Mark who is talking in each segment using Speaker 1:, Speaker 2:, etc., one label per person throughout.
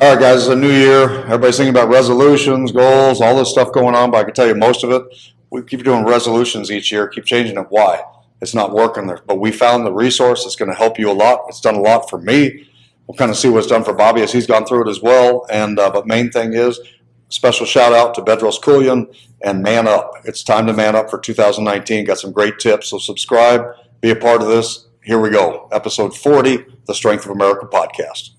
Speaker 1: All right, guys, it's a new year. Everybody's thinking about resolutions, goals, all this stuff going on, but I can tell you most of it, we keep doing resolutions each year, keep changing it. Why? It's not working there. But we found the resource that's going to help you a lot. It's done a lot for me. We'll kind of see what's done for Bobby as he's gone through it as well. But main thing is, special shout out to Bedros Keuilian and Man Up. It's time to man up for 2019. Got some great tips. So subscribe, be a part of this. Here we go. Episode 40, the Strength of America podcast.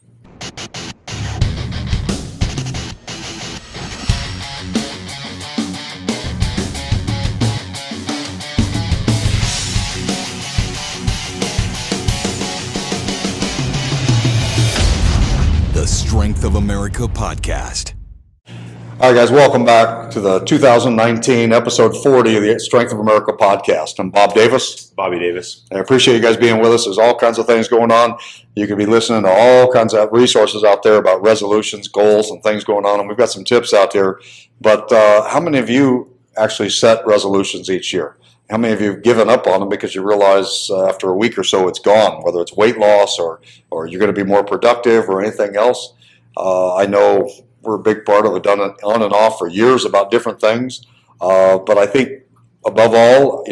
Speaker 2: The Strength of America podcast.
Speaker 1: All right, guys, welcome back to the 2019 episode 40 of the Strength of America podcast. I'm Bob Davis.
Speaker 3: Bobby Davis.
Speaker 1: I appreciate you guys being with us. There's all kinds of things going on. You can be listening to all kinds of resources out there about resolutions, goals, and things going on. And we've got some tips out there. But how many of you actually set resolutions each year? How many of you have given up on them because you realize after a week or so it's gone, whether it's weight loss or you're going to be more productive or anything else? I know we're a big part of it, done it on and off for years about different things. But I think above all,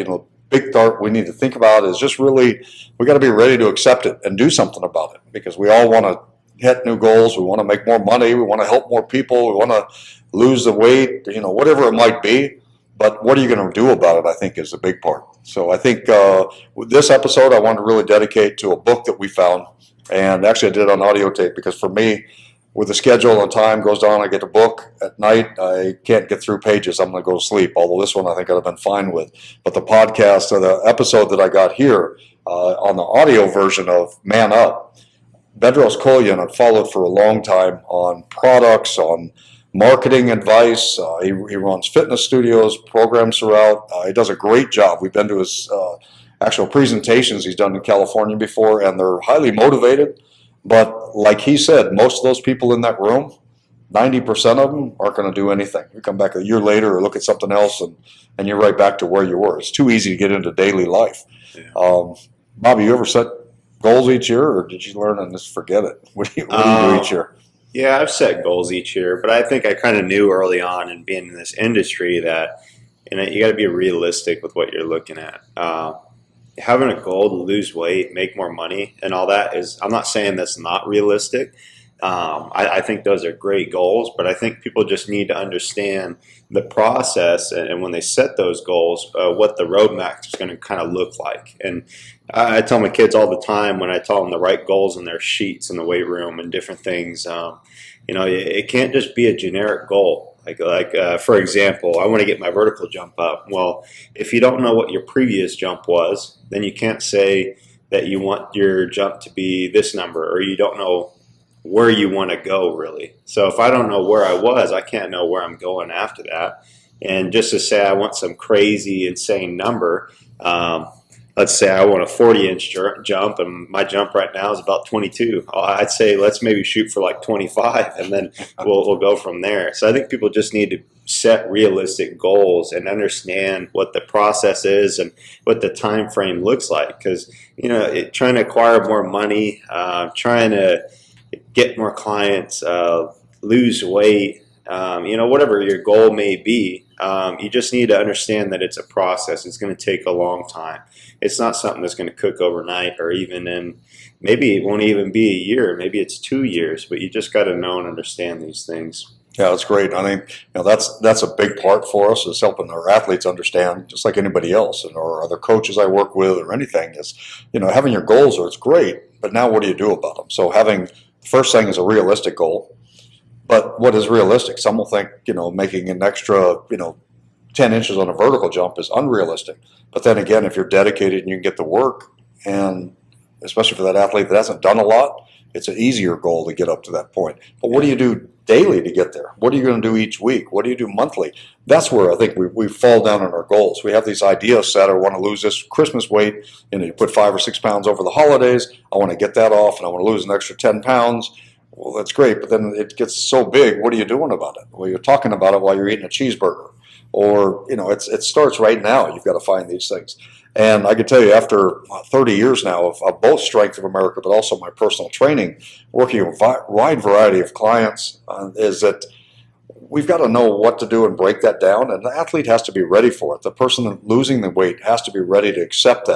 Speaker 1: big thought we need to think about is just really, we got to be ready to accept it and do something about it, because we all want to hit new goals. We want to make more money. We want to help more people. We want to lose the weight, whatever it might be. But what are you going to do about it, I think, is a big part. So I think with this episode, I want to really dedicate to a book that we found. And actually, I did it on audio tape because for me, with the schedule and time goes on, I get a book at night. I can't get through pages. I'm going to go to sleep. Although this one I think I'd have been fine with. But the podcast or the episode that I got here on the audio version of Man Up, Bedros Keuilian, I've followed for a long time on products, on marketing advice. He runs fitness studios, programs throughout. He does a great job. We've been to his actual presentations he's done in California before, and they're highly motivated. But like he said, most of those people in that room, 90% of them aren't going to do anything. You come back a year later or look at something else, and you're right back to where you were. It's too easy to get into daily life. Yeah. Bobby, you ever set goals each year, or did you learn and just forget it? What do you do each year?
Speaker 3: Yeah, I've set goals each year, but I think I kind of knew early on in being in this industry that you got to be realistic with what you're looking at. Having a goal to lose weight, make more money, and all that I'm not saying that's not realistic. I think those are great goals, but I think people just need to understand the process and when they set those goals, what the roadmap is going to kind of look like. And I tell my kids all the time when I tell them to write goals in their sheets in the weight room and different things, it can't just be a generic goal. Like for example, I want to get my vertical jump up. Well, if you don't know what your previous jump was, then you can't say that you want your jump to be this number, or you don't know where you want to go really. So if I don't know where I was, I can't know where I'm going after that. And just to say I want some crazy, insane number, let's say I want a 40-inch jump, and my jump right now is about 22. I'd say let's maybe shoot for like 25, and then we'll go from there. So I think people just need to set realistic goals and understand what the process is and what the time frame looks like. Because trying to acquire more money, trying to get more clients, lose weight, whatever your goal may be, you just need to understand that it's a process. It's going to take a long time. It's not something that's going to cook overnight, or even maybe it won't even be a year. Maybe it's 2 years, but you just got to know and understand these things.
Speaker 1: Yeah, that's great. I think that's a big part for us, is helping our athletes understand, just like anybody else, or other coaches I work with or anything, is having your goals it's great, but now what do you do about them? So having the first thing is a realistic goal. But what is realistic? Some will think, making an extra, 10 inches on a vertical jump is unrealistic. But then again, if you're dedicated and you can get the work, and especially for that athlete that hasn't done a lot, it's an easier goal to get up to that point. But what do you do daily to get there? What are you going to do each week? What do you do monthly? That's where I think we fall down on our goals. We have these ideas set. I want to lose this Christmas weight. You put 5 or 6 pounds over the holidays. I want to get that off, and I want to lose an extra 10 pounds. Well, that's great, but then it gets so big. What are you doing about it? Well, you're talking about it while you're eating a cheeseburger. Or, it starts right now. You've got to find these things. And I can tell you, after 30 years now of both Strength of America, but also my personal training, working with a wide variety of clients, is that we've got to know what to do and break that down. And the athlete has to be ready for it. The person losing the weight has to be ready to accept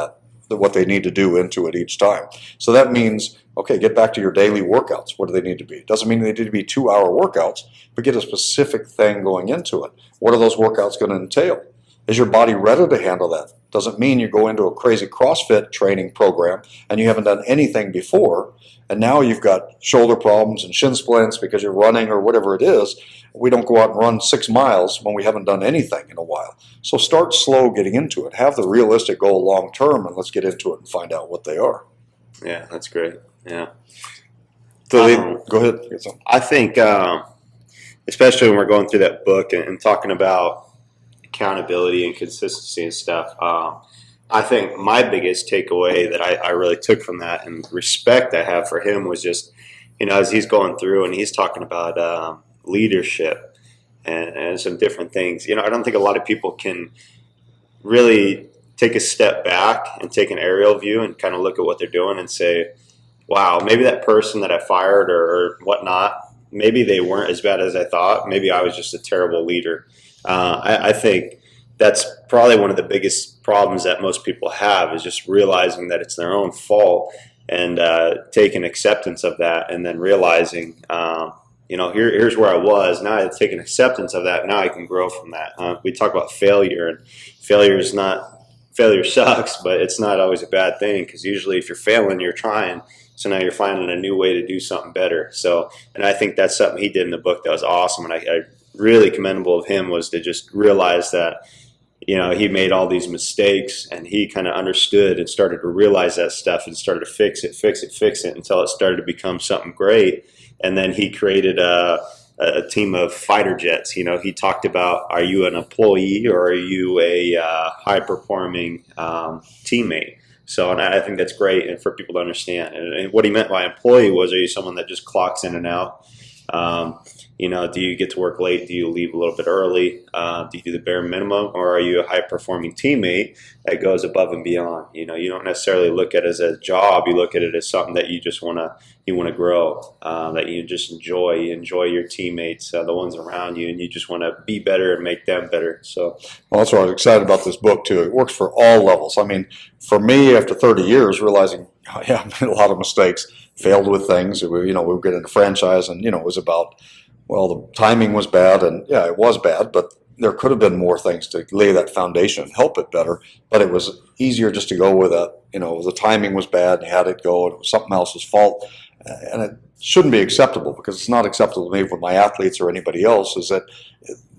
Speaker 1: what they need to do into it each time. So that means, okay, get back to your daily workouts. What do they need to be? Doesn't mean they need to be 2-hour workouts, but get a specific thing going into it. What are those workouts going to entail? Is your body ready to handle that? Doesn't mean you go into a crazy CrossFit training program and you haven't done anything before, and now you've got shoulder problems and shin splints because you're running or whatever it is. We don't go out and run 6 miles when we haven't done anything in a while. So start slow getting into it. Have the realistic goal long term, and let's get into it and find out what they are.
Speaker 3: Yeah, that's great. Yeah.
Speaker 1: So go ahead.
Speaker 3: I think, especially when we're going through that book and talking about accountability and consistency and stuff, I think my biggest takeaway that I really took from that, and respect I have for him, was just, as he's going through and he's talking about leadership and some different things. I don't think a lot of people can really take a step back and take an aerial view and kind of look at what they're doing and say, wow, maybe that person that I fired or whatnot, maybe they weren't as bad as I thought. Maybe I was just a terrible leader. I think that's probably one of the biggest problems that most people have, is just realizing that it's their own fault, and taking acceptance of that, and then realizing, here's where I was. Now I take an acceptance of that. Now I can grow from that. We talk about failure, and failure sucks, but it's not always a bad thing, because usually if you're failing, you're trying. So now you're finding a new way to do something better. So, and I think that's something he did in the book that was awesome. And I really commendable of him, was to just realize that, he made all these mistakes, and he kind of understood and started to realize that stuff and started to fix it until it started to become something great. And then he created a team of fighter jets. He talked about, are you an employee or are you a high-performing teammate? So, and I think that's great, and for people to understand. And what he meant by employee was, are you someone that just clocks in and out? Do you get to work late? Do you leave a little bit early? Do you do the bare minimum? Or are you a high-performing teammate that goes above and beyond? You don't necessarily look at it as a job. You look at it as something that you just want to grow, that you just enjoy. You enjoy your teammates, the ones around you, and you just want to be better and make them better. So,
Speaker 1: well, that's why I was excited about this book, too. It works for all levels. I mean, for me, after 30 years, realizing, I made a lot of mistakes, failed with things. We were getting a franchise, and, it was about, well, the timing was bad, and yeah, it was bad, but there could have been more things to lay that foundation and help it better. But it was easier just to go with that. The timing was bad, and you had it go, and it was something else's fault. And it shouldn't be acceptable, because it's not acceptable to me with my athletes or anybody else, is that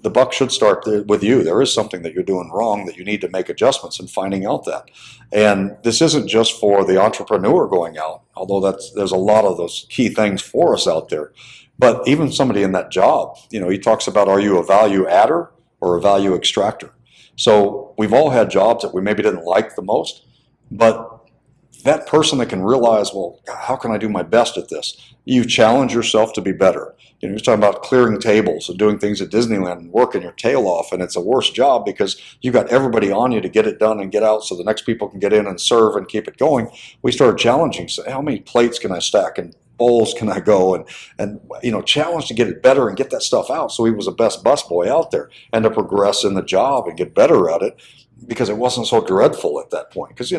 Speaker 1: the buck should start with you. There is something that you're doing wrong that you need to make adjustments, and finding out that. And this isn't just for the entrepreneur going out, although there's a lot of those key things for us out there. But even somebody in that job, he talks about, are you a value adder or a value extractor? So we've all had jobs that we maybe didn't like the most, but that person that can realize, well, how can I do my best at this? You challenge yourself to be better. You're talking about clearing tables and doing things at Disneyland and working your tail off, and it's a worse job because you've got everybody on you to get it done and get out so the next people can get in and serve and keep it going. We started challenging, so how many plates can I stack and bowls can I go, and challenge to get it better and get that stuff out. So he was the best busboy out there, and to progress in the job and get better at it, because it wasn't so dreadful at that point. Because,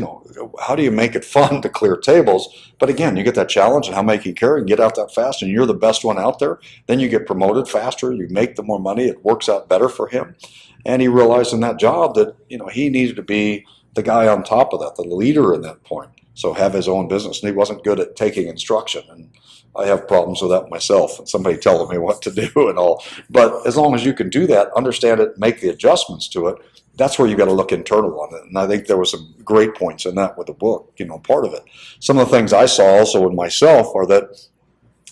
Speaker 1: how do you make it fun to clear tables? But again, you get that challenge, and how many can carry and get out that fast, and you're the best one out there. Then you get promoted faster, you make the more money, it works out better for him. And he realized in that job that, he needed to be the guy on top of that, the leader in that point. So have his own business. And he wasn't good at taking instruction. And I have problems with that myself, and somebody telling me what to do and all. But as long as you can do that, understand it, make the adjustments to it, that's where you got to look internal on it. And I think there were some great points in that with the book, part of it. Some of the things I saw also in myself are that,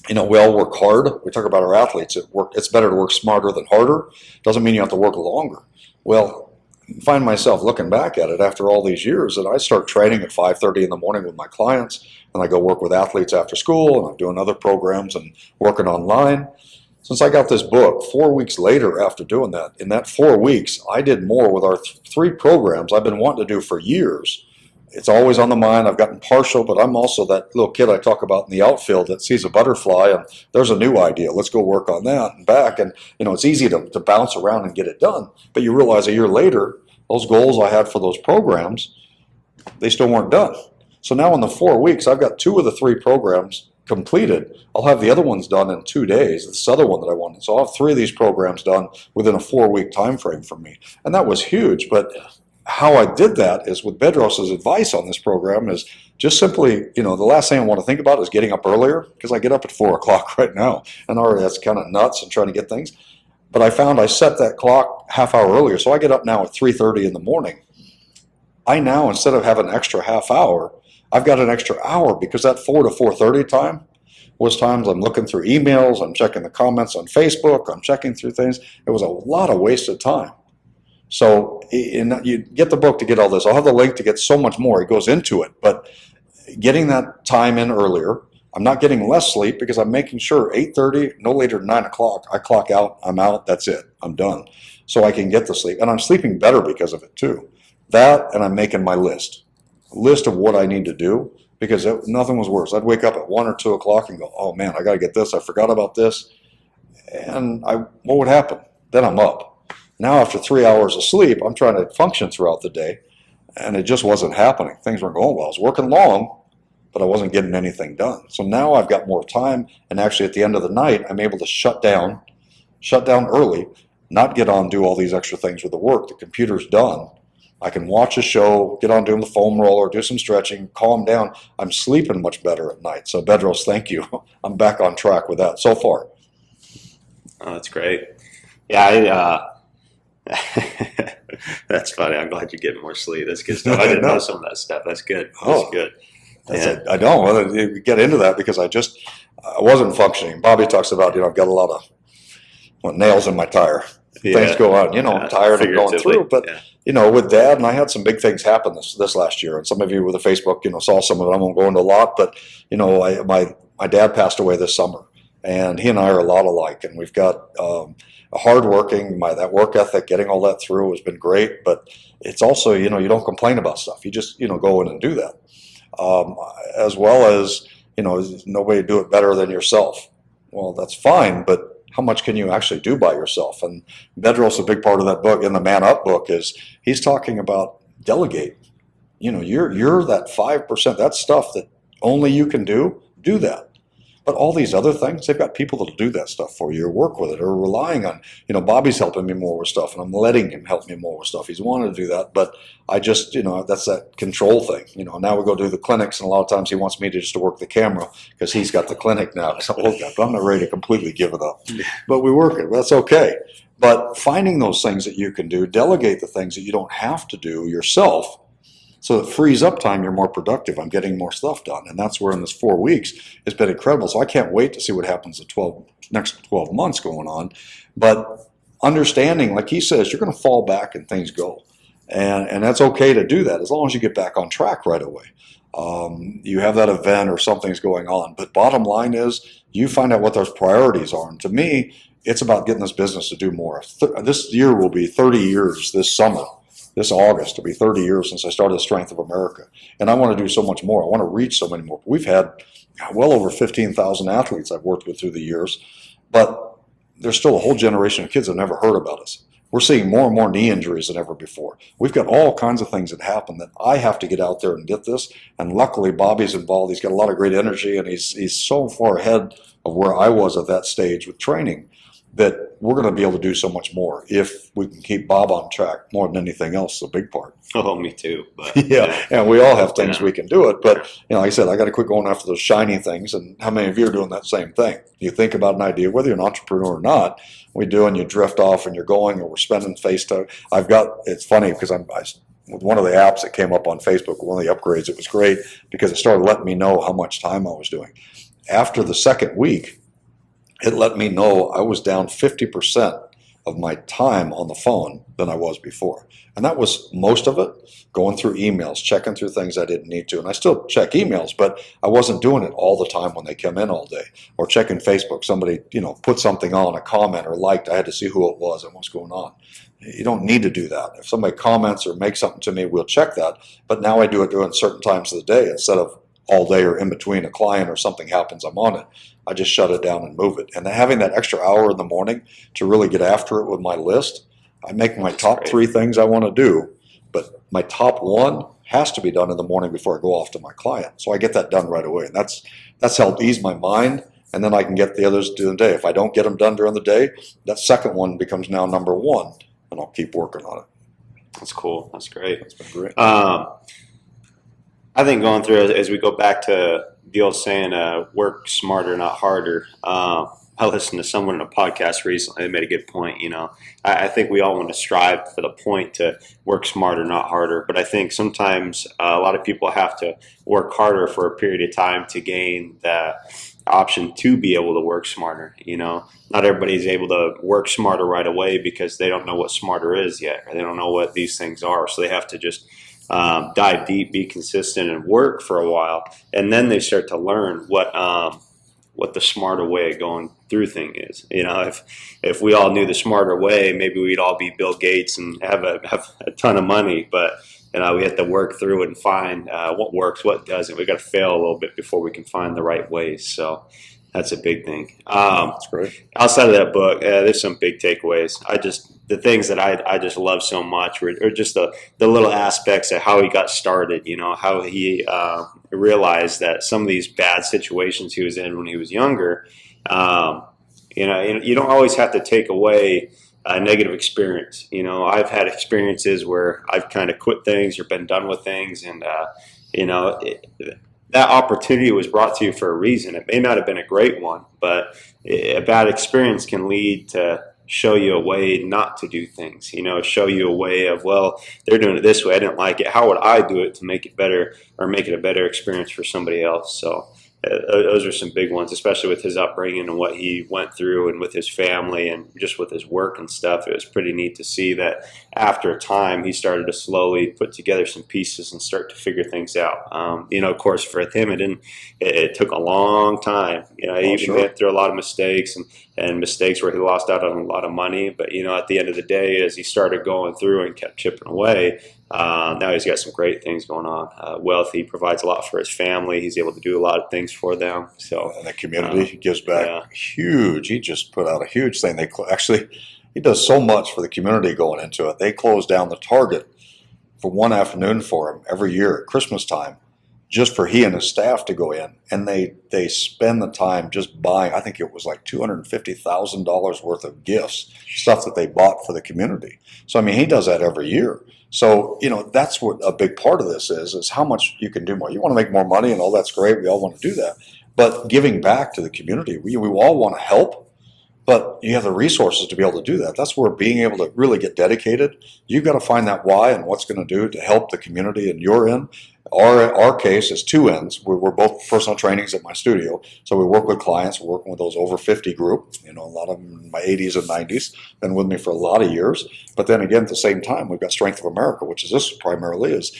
Speaker 1: we all work hard. We talk about our athletes. It's better to work smarter than harder. Doesn't mean you have to work longer. Well, I find myself looking back at it after all these years, that I start training at 5:30 in the morning with my clients, and I go work with athletes after school, and I'm doing other programs and working online. Since I got this book, 4 weeks later after doing that, in that 4 weeks, I did more with our 3 programs I've been wanting to do for years. It's always on the mind. I've gotten partial, but I'm also that little kid I talk about in the outfield that sees a butterfly and there's a new idea. Let's go work on that and back. And, it's easy to bounce around and get it done. But you realize a year later, those goals I had for those programs, they still weren't done. So now in the 4 weeks, I've got 2 of the 3 programs completed. I'll have the other ones done in 2 days, this other one that I wanted. So I'll have 3 of these programs done within a 4-week time frame for me. And that was huge. But how I did that is with Bedros' advice on this program is just simply, the last thing I want to think about is getting up earlier, because I get up at 4 o'clock right now. And already that's kind of nuts and trying to get things. But I found I set that clock half hour earlier. So I get up now at 3:30 in the morning. I now, instead of having an extra half hour, I've got an extra hour because that 4 to 4:30 time was times I'm looking through emails, I'm checking the comments on Facebook, I'm checking through things. It was a lot of wasted time. So you get the book to get all this. I'll have the link to get so much more. It goes into it. But getting that time in earlier, I'm not getting less sleep because I'm making sure 8:30, no later than 9 o'clock, I clock out, I'm out, that's it, I'm done. So I can get the sleep. And I'm sleeping better because of it too. That, and I'm making my list of what I need to do, because nothing was worse. I'd wake up at 1 or 2 o'clock and go, oh man, I got to get this. I forgot about this. And what would happen? Then I'm up. Now after 3 hours of sleep, I'm trying to function throughout the day, and it just wasn't happening. Things weren't going well. I was working long, but I wasn't getting anything done. So now I've got more time, and actually at the end of the night, I'm able to shut down early, not get on, do all these extra things with the work. The computer's done. I can watch a show, get on doing the foam roller, do some stretching, calm down. I'm sleeping much better at night. So Bedros, thank you. I'm back on track with that so far.
Speaker 3: Oh, that's great. Yeah, that's funny. I'm glad you're getting more sleep. That's good stuff. I didn't know some of that stuff. That's good. That's good.
Speaker 1: I don't. We get into that because I wasn't functioning. Bobby talks about, I've got a lot of nails in my tire. Things go on. I'm tired of going through. But, with Dad, and I had some big things happen this last year. And some of you with the Facebook, saw some of it. I won't go into a lot. But, my dad passed away this summer. And he and I are a lot alike. And we've got a hardworking, that work ethic, getting all that through has been great. But it's also, you don't complain about stuff. You just, go in and do that. As well as, nobody do it better than yourself. Well, that's fine, but how much can you actually do by yourself? And Bedros, a big part of that book, in the Man Up book, is he's talking about delegate. You're that 5%, that stuff that only you can do that. But all these other things, they've got people that'll do that stuff for you or work with it or relying on, Bobby's helping me more with stuff and I'm letting him help me more with stuff. He's wanted to do that, but I just, that's that control thing. Now we go do the clinics and a lot of times he wants me to work the camera because he's got the clinic now. But I'm not ready to completely give it up. But we work it. That's okay. But finding those things that you can do, delegate the things that you don't have to do yourself. So it frees up time, you're more productive. I'm getting more stuff done. And that's where in this 4 weeks, it's been incredible. So I can't wait to see what happens the next 12 months going on. But understanding, like he says, you're going to fall back and things go. And that's okay to do that as long as you get back on track right away. You have that event or something's going on. But bottom line is you find out what those priorities are. And to me, it's about getting this business to do more. This year will be 30 years this summer. This August, it'll be 30 years since I started the Strength of America. And I want to do so much more. I want to reach so many more. We've had well over 15,000 athletes I've worked with through the years, but there's still a whole generation of kids that have never heard about us. We're seeing more and more knee injuries than ever before. We've got all kinds of things that happen that I have to get out there and get this. And luckily, Bobby's involved. He's got a lot of great energy, and he's so far ahead of where I was at that stage with training that we're going to be able to do so much more if we can keep Bob on track more than anything else. A big part.
Speaker 3: Oh, me too. But,
Speaker 1: yeah, and we all have things we can do it. But, like I said, I got to quit going after those shiny things. And how many of you are doing that same thing? You think about an idea, whether you're an entrepreneur or not, we do, and you drift off and you're going, or we're spending face time. It's funny because with one of the apps that came up on Facebook, one of the upgrades, it was great because it started letting me know how much time I was doing. After the second week, it let me know I was down 50% of my time on the phone than I was before. And that was most of it, going through emails, checking through things I didn't need to. And I still check emails, but I wasn't doing it all the time when they come in all day. Or checking Facebook, somebody, put something on, a comment or liked, I had to see who it was and what's going on. You don't need to do that. If somebody comments or makes something to me, we'll check that. But now I do it during certain times of the day instead of all day or in between a client or something happens, I'm on it. I just shut it down and move it. And having that extra hour in the morning to really get after it with my list, I make my top 3 things I want to do, but my top 1 has to be done in the morning before I go off to my client. So I get that done right away. And that's helped ease my mind, and then I can get the others during the day. If I don't get them done during the day, that second one becomes now number 1, and I'll keep working on it.
Speaker 3: That's cool. That's great.
Speaker 1: That's been great.
Speaker 3: I think going through, as we go back to the old saying, work smarter, not harder. I listened to someone in a podcast recently that made a good point. I think we all want to strive for the point to work smarter, not harder. But I think sometimes a lot of people have to work harder for a period of time to gain that option to be able to work smarter. Not everybody's able to work smarter right away because they don't know what smarter is yet, or they don't know what these things are. So they have to just dive deep, be consistent, and work for a while, and then they start to learn what the smarter way of going through thing is. If we all knew the smarter way, maybe we'd all be Bill Gates and have a ton of money. But we have to work through it and find what works, what doesn't. We got to fail a little bit before we can find the right ways. So that's a big thing.
Speaker 1: That's great.
Speaker 3: Outside of that book, there's some big takeaways. The things that I just love so much were just the little aspects of how he got started, how he realized that some of these bad situations he was in when he was younger, you don't always have to take away a negative experience. I've had experiences where I've kind of quit things or been done with things, and, that opportunity was brought to you for a reason. It may not have been a great one, but a bad experience can lead to show you a way not to do things, show you a way of, well, they're doing it this way, I didn't like it, how would I do it to make it better or make it a better experience for somebody else? So those are some big ones, especially with his upbringing and what he went through and with his family and just with his work and stuff. It was pretty neat to see that after a time he started to slowly put together some pieces and start to figure things out. Of course, for him, it took a long time. He went through a lot of mistakes and mistakes where he lost out on a lot of money. But, at the end of the day, as he started going through and kept chipping away, now he's got some great things going on. Wealth, he provides a lot for his family. He's able to do a lot of things for them. So,
Speaker 1: and the community, he gives back huge. He just put out a huge thing. He does so much for the community going into it. They close down the Target for one afternoon for him every year at Christmas time, just for he and his staff to go in, and they spend the time just buying, I think it was like $250,000 worth of gifts, stuff that they bought for the community. So, he does that every year. So, that's what a big part of this is how much you can do more. You want to make more money and all that's great. We all want to do that. But giving back to the community, we all want to help, but you have the resources to be able to do that. That's where being able to really get dedicated, you've got to find that why and what's going to do to help the community and you're in. Our case is 2 ends. We're both personal trainings at my studio. So we work with clients. We're working with those over 50 group, a lot of them in my 80s and 90s, been with me for a lot of years. But then again, at the same time, we've got Strength of America, which is this primarily is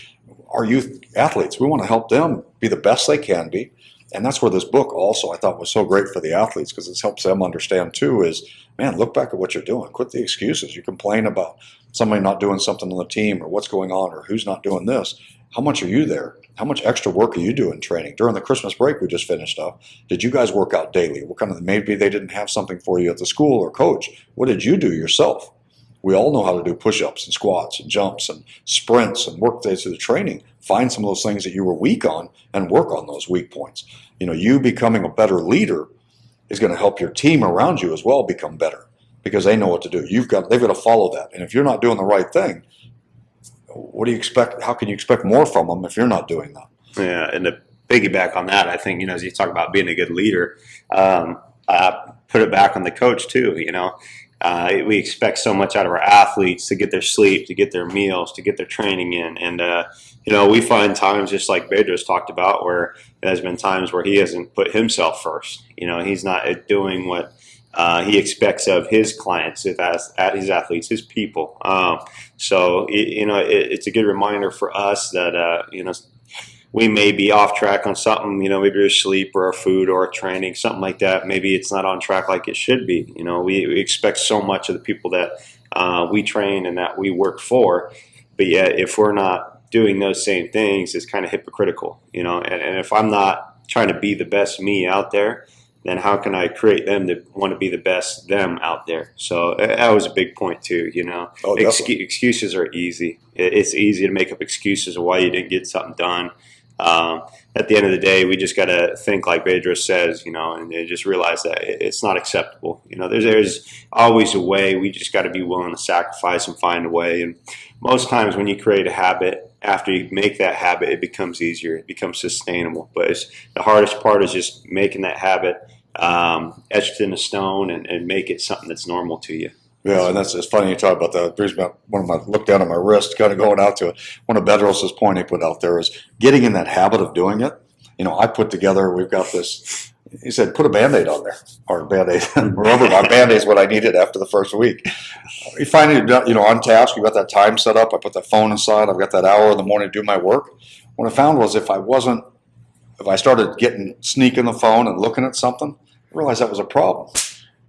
Speaker 1: our youth athletes. We want to help them be the best they can be. And that's where this book also I thought was so great for the athletes, because it helps them understand too is, man, look back at what you're doing. Quit the excuses. You complain about somebody not doing something on the team or what's going on or who's not doing this. How much are you there? How much extra work are you doing training? During the Christmas break we just finished up, did you guys work out daily? What kind of, maybe they didn't have something for you at the school or coach. What did you do yourself? We all know how to do push-ups and squats and jumps and sprints and work days through the training. Find some of those things that you were weak on and work on those weak points. You becoming a better leader is going to help your team around you as well become better, because they know what to do. They've got to follow that. And if you're not doing the right thing, what do you expect? How can you expect more from them if you're not doing that?
Speaker 3: Yeah, and to piggyback on that, I think, as you talk about being a good leader, put it back on the coach too. We expect so much out of our athletes to get their sleep, to get their meals, to get their training in. And, we find times, just like Bedros talked about, where there's been times where he hasn't put himself first. He's not doing what he expects of his clients, his athletes, his people. So it's a good reminder for us that we may be off track on something, maybe our sleep or our food or our training, something like that. Maybe it's not on track like it should be. We expect so much of the people that we train and that we work for, but yet if we're not doing those same things, it's kind of hypocritical, and if I'm not trying to be the best me out there, then how can I create them to want to be the best them out there? So that was a big point too, Excuses are easy. It's easy to make up excuses of why you didn't get something done. At the end of the day, we just got to think like Bedros says, and just realize that it's not acceptable. There's always a way. We just got to be willing to sacrifice and find a way. And most times when you create a habit, after you make that habit, it becomes easier. It becomes sustainable. But the hardest part is just making that habit etched in a stone and make it something that's normal to you.
Speaker 1: Yeah, and it's funny you talk about that. There's one of my look down at my wrist, kind of going out to it. One of Bedros' point he put out there is getting in that habit of doing it. I put together, we've got this, he said, put a Band-Aid on there, or a Band-Aid, rubber band. Band-Aid is what I needed after the first week. You find it, on task, you got that time set up, I put that phone aside, I've got that hour in the morning to do my work. What I found was if I started sneaking the phone and looking at something, I realized that was a problem.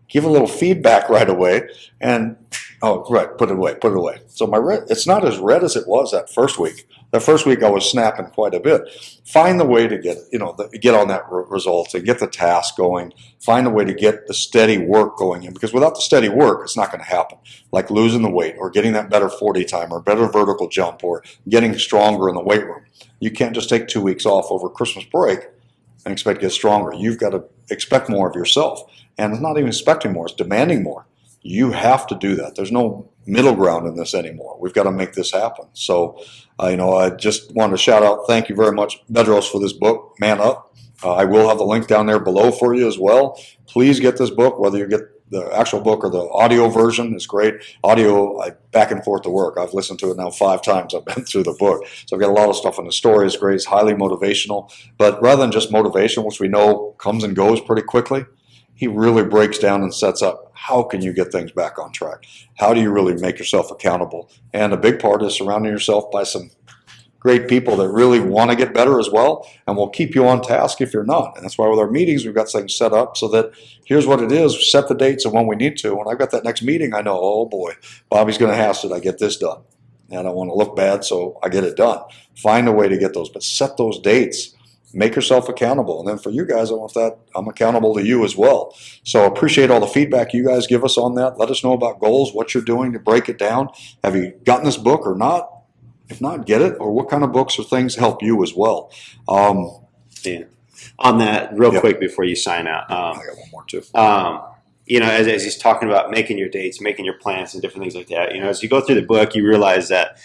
Speaker 1: Give a little feedback right away, and put it away. So it's not as red as it was that first week. That first week I was snapping quite a bit. Find the way to get on that result and get the task going. Find a way to get the steady work going in, because without the steady work, it's not going to happen. Like losing the weight, or getting that better 40 time, or better vertical jump, or getting stronger in the weight room. You can't just take 2 weeks off over Christmas break and expect to get stronger. You've got to expect more of yourself. And it's not even expecting more, it's demanding more. You have to do that. There's no middle ground in this anymore. We've got to make this happen. So, I just wanted to shout out, thank you very much, Bedros, for this book, Man Up. I will have the link down there below for you as well. Please get this book, whether you get the actual book or the audio version is great. Audio, back and forth to work. I've listened to it now 5 times. I've been through the book. So I've got a lot of stuff, and the story is great. It's highly motivational. But rather than just motivation, which we know comes and goes pretty quickly, he really breaks down and sets up how can you get things back on track? How do you really make yourself accountable? And a big part is surrounding yourself by some great people that really want to get better as well, and will keep you on task if you're not. And that's why with our meetings, we've got things set up so that here's what it is, set the dates of when we need to. When I've got that next meeting, I know, oh boy, Bobby's going to ask that I get this done. And I don't want to look bad, so I get it done. Find a way to get those, but set those dates. Make yourself accountable. And then for you guys, I'm accountable to you as well. So appreciate all the feedback you guys give us on that. Let us know about goals, what you're doing to break it down. Have you gotten this book or not? If not, get it. Or what kind of books or things help you as well?
Speaker 3: Yeah. On that, real quick before you sign out.
Speaker 1: I got one more too.
Speaker 3: As he's talking about making your dates, making your plans and different things like that, as you go through the book, you realize that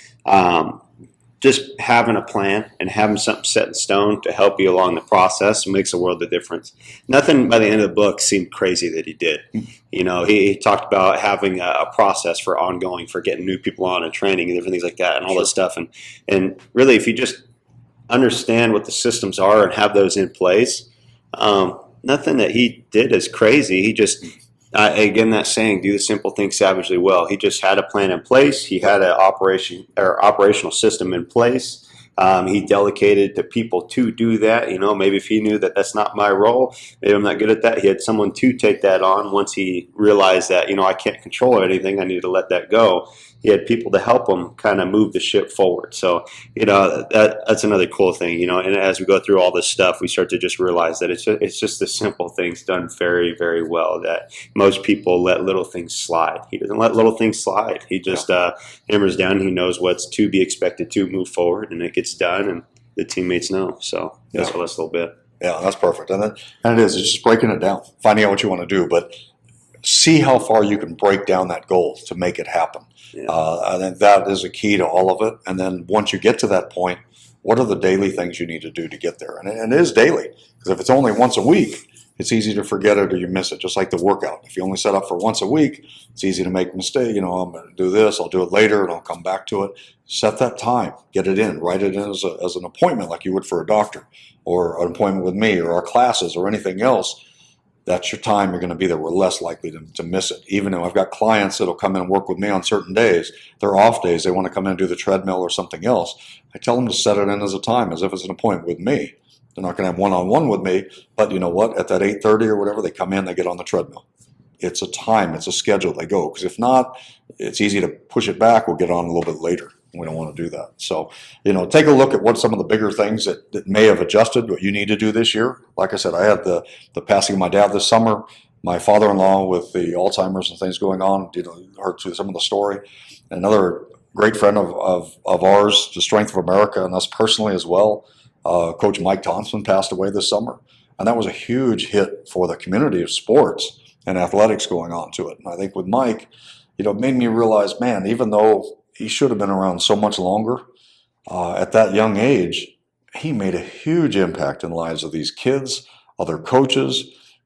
Speaker 3: just having a plan and having something set in stone to help you along the process makes a world of difference. Nothing by the end of the book seemed crazy that he did. He talked about having a process for ongoing, for getting new people on and training and different things like that and all this stuff. And really, if you just understand what the systems are and have those in place, nothing that he did is crazy. He just, again, that saying, do the simple things savagely well. He just had a plan in place. He had an operational system in place. He delegated to people to do that. Maybe if he knew that that's not my role, maybe I'm not good at that, he had someone to take that on. Once he realized that, I can't control anything, I need to let that go. He had people to help him kind of move the ship forward. So, that's another cool thing, and as we go through all this stuff, we start to just realize that it's just the simple things done very, very well, that most people let little things slide. He doesn't let little things slide. He just hammers down. He knows what's to be expected to move forward, and it gets done, and the teammates know. So that's a little bit.
Speaker 1: Yeah, that's perfect. And it's just breaking it down, finding out what you want to do, but see how far you can break down that goal to make it happen. Yeah. I think that is a key to all of it. And then once you get to that point, what are the daily things you need to do to get there? And it is daily, because if it's only once a week, it's easy to forget it or you miss it, just like the workout. If you only set up for once a week, it's easy to make a mistake. I'm going to do this, I'll do it later, and I'll come back to it. Set that time, get it in, write it in as an appointment like you would for a doctor, or an appointment with me, or our classes, or anything else. that's your time. You're going to be there. We're less likely to miss it. Even though I've got clients that'll come in and work with me on certain days, they're off days. They want to come in and do the treadmill or something else. I tell them to set it in as a time, as if it's an appointment with me. They're not going to have one-on-one with me, but you know what? At that 8:30 or whatever, they come in, they get on the treadmill. It's a time, it's a schedule they go. Because if not, it's easy to push it back. We'll get on a little bit later. We don't want to do that. So, take a look at what some of the bigger things that may have adjusted, what you need to do this year. Like I said, I had the passing of my dad this summer. My father-in-law with the Alzheimer's and things going on, heard through some of the story. Another great friend of ours, the Strength of America, and us personally as well, Coach Mike Thompson passed away this summer. And that was a huge hit for the community of sports and athletics going on to it. And I think with Mike, it made me realize, man, even though he should have been around so much longer, at that young age, he made a huge impact in the lives of these kids, other coaches.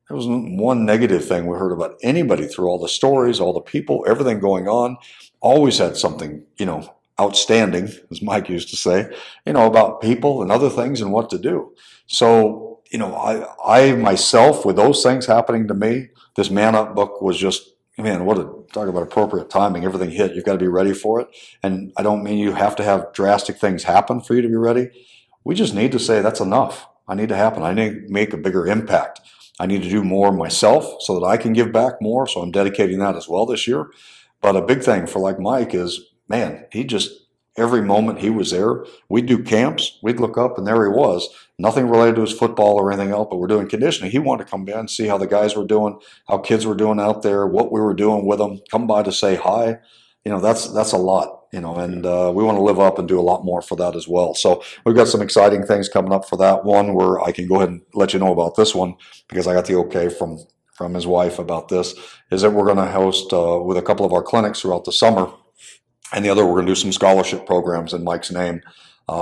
Speaker 1: There wasn't one negative thing we heard about anybody through all the stories, all the people, everything going on. Always had something, outstanding, as Mike used to say, about people and other things and what to do. So, I myself, with those things happening to me, this Man Up book was just, man, talk about appropriate timing. Everything hit. You've got to be ready for it. And I don't mean you have to have drastic things happen for you to be ready. We just need to say that's enough. I need to happen. I need to make a bigger impact. I need to do more myself so that I can give back more. So I'm dedicating that as well this year. But a big thing for like Mike is, man, every moment he was there, we'd do camps, we'd look up, and there he was. Nothing related to his football or anything else, but we're doing conditioning. He wanted to come in and see how the guys were doing, how kids were doing out there, what we were doing with them, come by to say hi. That's a lot, and we want to live up and do a lot more for that as well. So we've got some exciting things coming up for that one, where I can go ahead and let you know about this one, because I got the okay from his wife about this, is that we're going to host with a couple of our clinics throughout the summer. And the other, we're going to do some scholarship programs in Mike's name,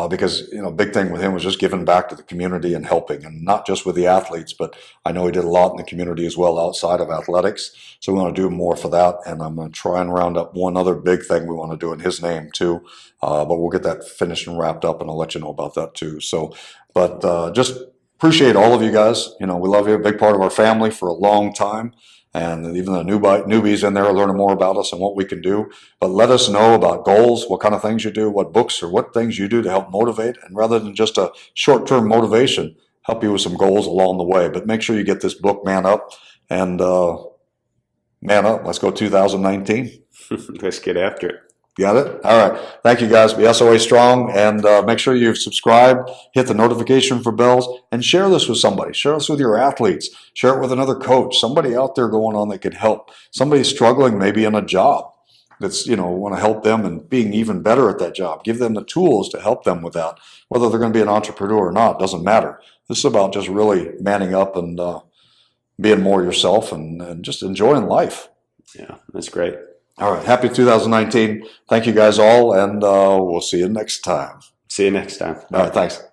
Speaker 1: because, big thing with him was just giving back to the community and helping, and not just with the athletes, but I know he did a lot in the community as well outside of athletics. So we want to do more for that. And I'm going to try and round up one other big thing we want to do in his name too. But we'll get that finished and wrapped up, and I'll let you know about that too. So, but just appreciate all of you guys. We love you, a big part of our family for a long time. And even the newbies in there are learning more about us and what we can do. But let us know about goals, what kind of things you do, what books or what things you do to help motivate. And rather than just a short-term motivation, help you with some goals along the way. But make sure you get this book, Man Up. And man up. Let's go 2019.
Speaker 3: Let's get after it.
Speaker 1: Got it? All right. Thank you, guys. Be SOA strong, and make sure you've subscribed, hit the notification for bells, and share this with somebody. Share this with your athletes. Share it with another coach, somebody out there going on that could help. Somebody struggling maybe in a job that's, want to help them and being even better at that job. Give them the tools to help them with that. Whether they're going to be an entrepreneur or not, doesn't matter. This is about just really manning up and being more yourself and just enjoying life.
Speaker 3: Yeah, that's great.
Speaker 1: All right. Happy 2019. Thank you guys all, and we'll see you next time.
Speaker 3: See you next time.
Speaker 1: All right. Thanks.